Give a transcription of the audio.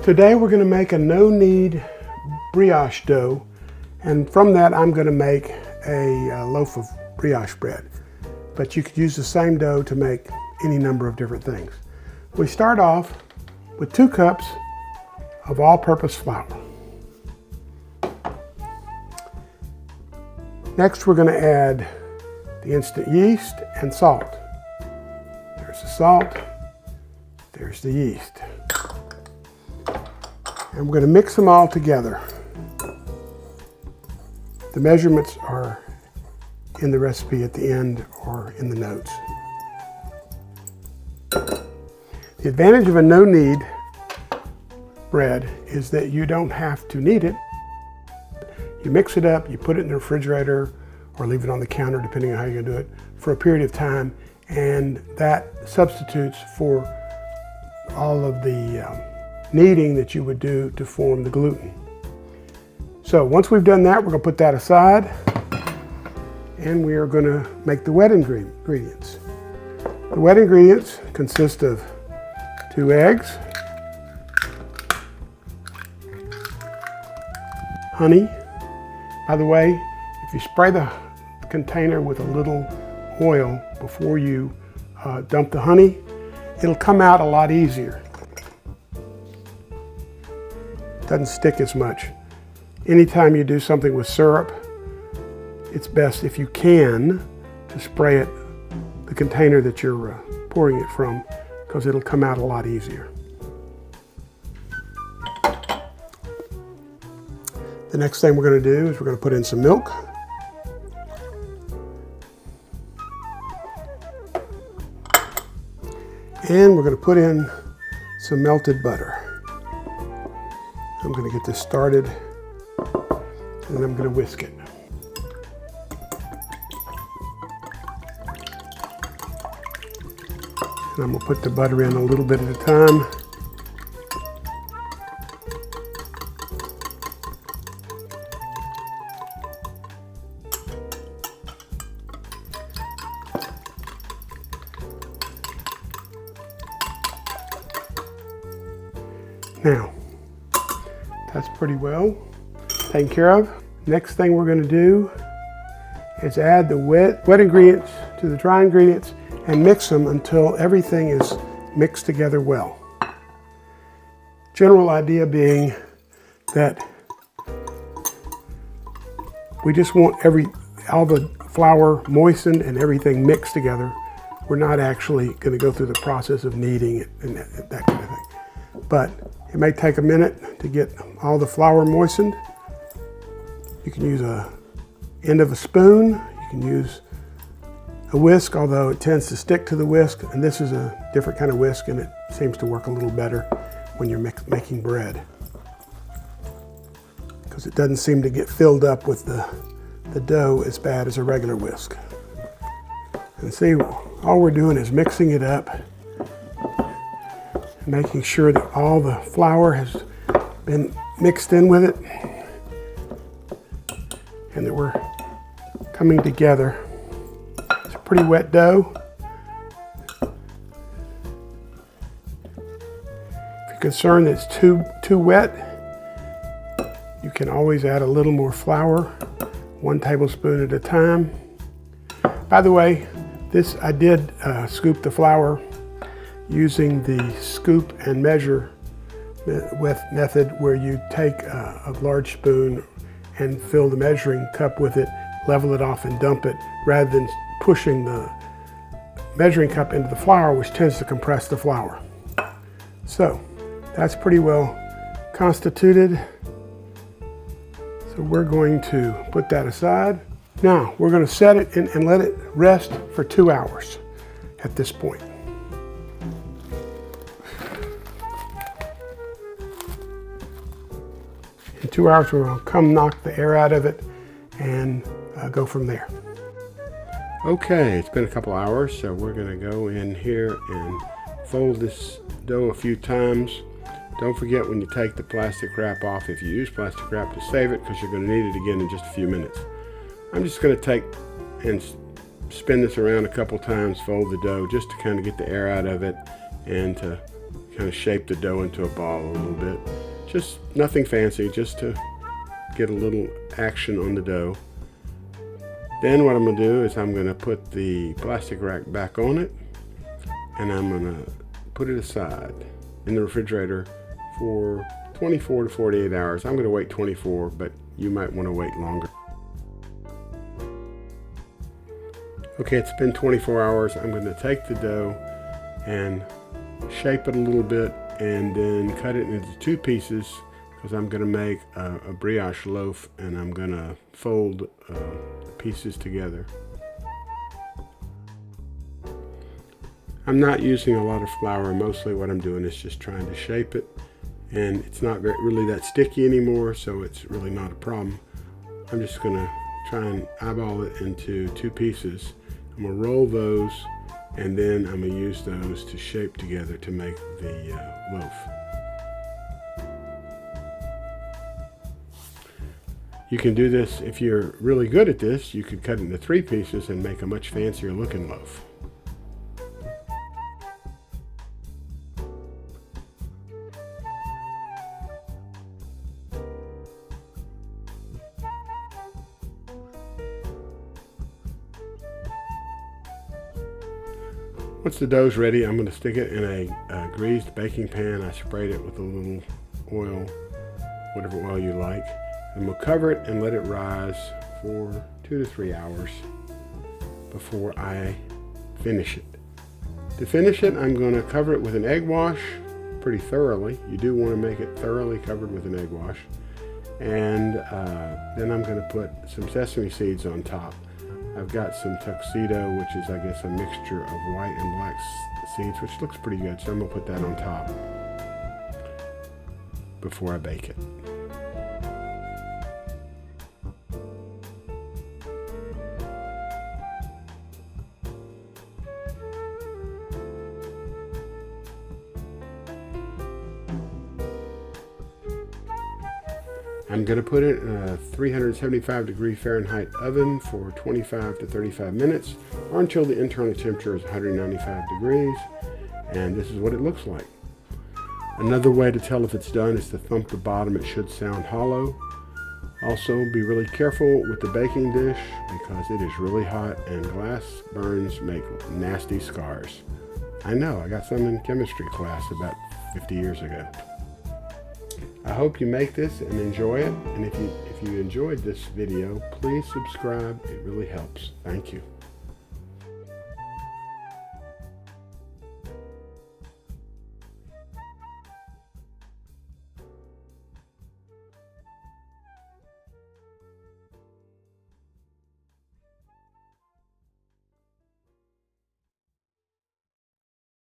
Today we're going to make a no knead brioche dough, and from that I'm going to make a loaf of brioche bread. But you could use the same dough to make any number of different things. We start off with 2 cups of all-purpose flour. Next we're going to add the instant yeast and salt. There's the salt, there's the yeast. And we're going to mix them all together. The measurements are in the recipe at the end or in the notes. The advantage of a no knead bread is that you don't have to knead it. You mix it up, you put it in the refrigerator or leave it on the counter, depending on how you're going to do it, for a period of time, and that substitutes for all of the kneading that you would do to form the gluten. So once we've done that, we're going to put that aside, and we are going to make the wet ingredients. The wet ingredients consist of 2 eggs, honey. By the way, if you spray the container with a little oil before you dump the honey, it'll come out a lot easier. Doesn't stick as much. Anytime you do something with syrup, it's best, if you can, to spray it, the container that you're pouring it from, because it'll come out a lot easier. The next thing we're going to do is we're going to put in some milk. And we're going to put in some melted butter. I'm going to get this started, and then I'm going to whisk it. And I'm going to put the butter in a little bit at a time. Now, that's pretty well taken care of. Next thing we're going to do is add the wet ingredients to the dry ingredients and mix them until everything is mixed together well. General idea being that we just want all the flour moistened and everything mixed together. We're not actually going to go through the process of kneading it and that kind of thing. But it may take a minute to get all the flour moistened. You can use an end of a spoon. You can use a whisk, although it tends to stick to the whisk. And this is a different kind of whisk, and it seems to work a little better when you're making bread, because it doesn't seem to get filled up with the dough as bad as a regular whisk. And see, all we're doing is mixing it up, making sure that all the flour has been mixed in with it and that we're coming together. It's a pretty wet dough. If you're concerned that it's too wet, you can always add a little more flour, 1 tablespoon at a time. By the way, I did scoop the flour using the scoop and measure method, where you take a large spoon and fill the measuring cup with it, level it off and dump it, rather than pushing the measuring cup into the flour, which tends to compress the flour. So that's pretty well constituted. So we're going to put that aside. Now we're going to set it and let it rest for 2 hours at this point. In 2 hours, we're going to come knock the air out of it and go from there. Okay, it's been a couple hours, so we're going to go in here and fold this dough a few times. Don't forget, when you take the plastic wrap off, if you use plastic wrap, to save it, because you're going to need it again in just a few minutes. I'm just going to take and spin this around a couple times, fold the dough, just to kind of get the air out of it and to kind of shape the dough into a ball a little bit. Just nothing fancy, just to get a little action on the dough. Then what I'm going to do is I'm going to put the plastic rack back on it, and I'm going to put it aside in the refrigerator for 24 to 48 hours. I'm going to wait 24, but you might want to wait longer. Okay, it's been 24 hours. I'm going to take the dough and shape it a little bit and then cut it into 2 pieces, because I'm going to make a brioche loaf, and I'm going to fold pieces together. I'm not using a lot of flour. Mostly what I'm doing is just trying to shape it, and it's not really that sticky anymore, so it's really not a problem. I'm just going to try and eyeball it into 2 pieces. I'm going to roll those, and then I'm going to use those to shape together to make the loaf. You can do this if you're really good at this. You could cut it into 3 pieces and make a much fancier looking loaf. Once the dough's ready, I'm going to stick it in a greased baking pan. I sprayed it with a little oil, whatever oil you like. And we'll cover it and let it rise for 2 to 3 hours before I finish it. To finish it, I'm going to cover it with an egg wash pretty thoroughly. You do want to make it thoroughly covered with an egg wash. And then I'm going to put some sesame seeds on top. I've got some tuxedo, which is, I guess, a mixture of white and black seeds, which looks pretty good. So I'm going to put that on top before I bake it. I'm going to put it in a 375-degree Fahrenheit oven for 25 to 35 minutes, or until the internal temperature is 195 degrees, and this is what it looks like. Another way to tell if it's done is to thump the bottom. It should sound hollow. Also, be really careful with the baking dish, because it is really hot and glass burns make nasty scars. I know, I got some in chemistry class about 50 years ago. I hope you make this and enjoy it, and if you enjoyed this video, please subscribe. It really helps. Thank you.